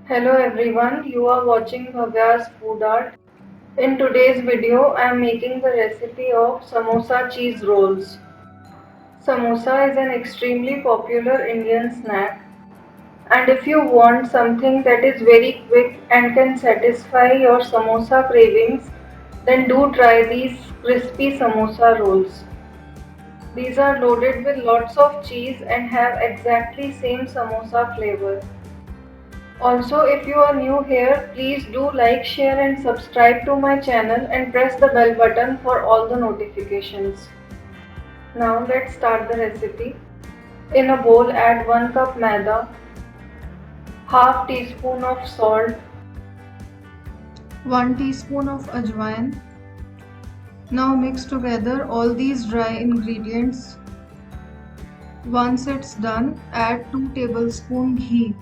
Hello everyone, you are watching Bhavya's Food Art. In today's video, I am making the recipe of samosa cheese rolls. Samosa is an extremely popular Indian snack, and if you want something that is very quick and can satisfy your samosa cravings, then do try these crispy samosa rolls. These are loaded with lots of cheese and have exactly same samosa flavor. Also, if you are new here, please do like, share and subscribe to my channel and press the bell button for all the notifications. Now let's start the recipe. In a bowl add 1 cup maida, half teaspoon of salt, 1 teaspoon of ajwain. Now mix together all these dry ingredients. Once it's done, add 2 tablespoon ghee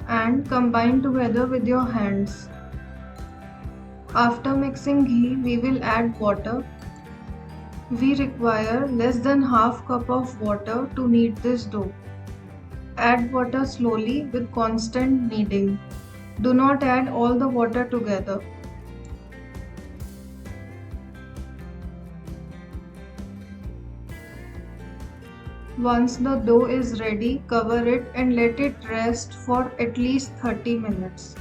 and combine together with your hands. After mixing ghee, we will add water. We require less than half cup of water to knead this dough. Add water slowly with constant kneading. Do not add all the water together. Once the dough is ready, cover it and let it rest for at least 30 minutes.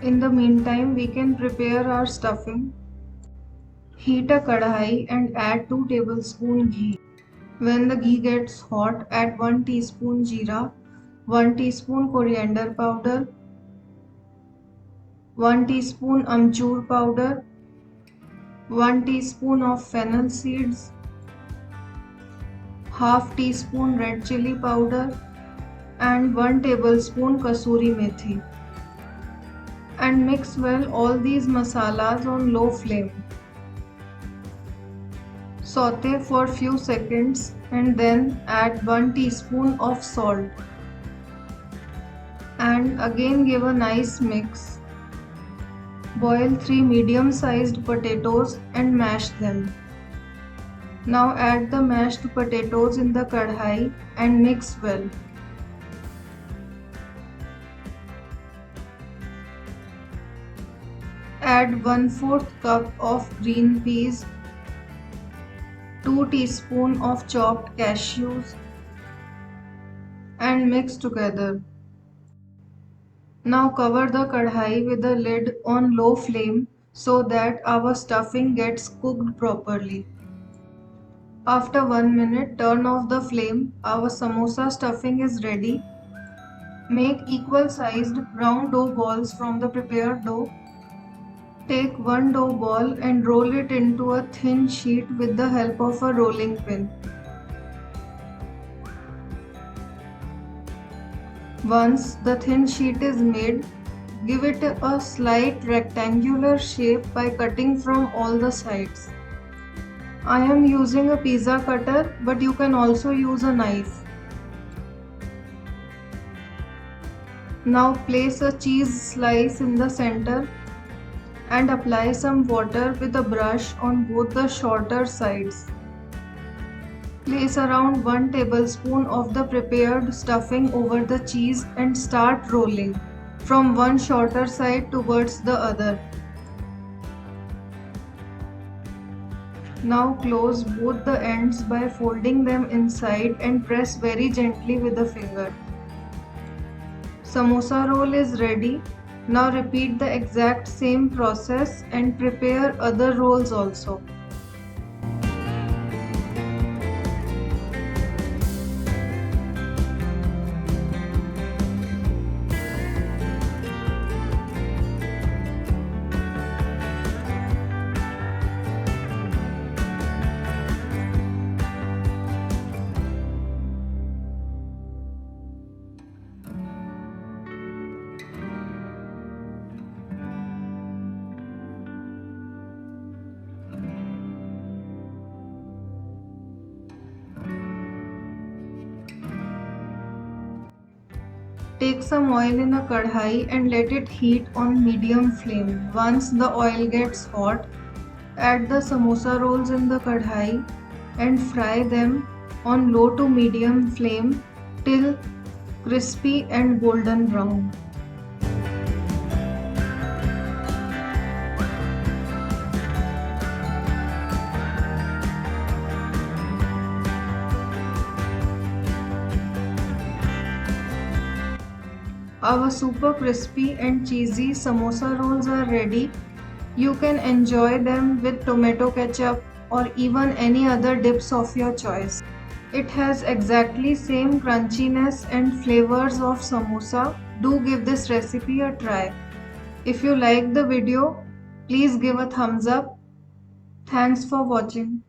In the meantime, we can prepare our stuffing. Heat a kadhai and add 2 tablespoons ghee. When the ghee gets hot, add 1 teaspoon jeera, 1 teaspoon coriander powder, 1 teaspoon amchur powder, 1 teaspoon of fennel seeds, half teaspoon red chili powder and 1 tablespoon kasuri methi. And mix well all these masalas on low flame. Saute for few seconds and then add 1 teaspoon of salt. And again give a nice mix. Boil 3 medium-sized potatoes and mash them. Now add the mashed potatoes in the kadhai and mix well. Add 1/4 cup of green peas, 2 teaspoons of chopped cashews and mix together. Now cover the kadhai with the lid on low flame so that our stuffing gets cooked properly. After 1 minute, turn off the flame. Our samosa stuffing is ready. Make equal sized round dough balls from the prepared dough. Take one dough ball and roll it into a thin sheet with the help of a rolling pin. Once the thin sheet is made, give it a slight rectangular shape by cutting from all the sides. I am using a pizza cutter, but you can also use a knife. Now place a cheese slice in the center and apply some water with a brush on both the shorter sides. Place around 1 tablespoon of the prepared stuffing over the cheese and start rolling from one shorter side towards the other. Now close both the ends by folding them inside and press very gently with a finger. Samosa roll is ready. Now repeat the exact same process and prepare other rolls also. Take some oil in a kadhai and let it heat on medium flame. Once the oil gets hot, add the samosa rolls in the kadhai and fry them on low to medium flame till crispy and golden brown. Our super crispy and cheesy samosa rolls are ready. You can enjoy them with tomato ketchup or even any other dips of your choice. It has exactly same crunchiness and flavors of samosa. Do give this recipe a try. If you like the video, please give a thumbs up. Thanks for watching.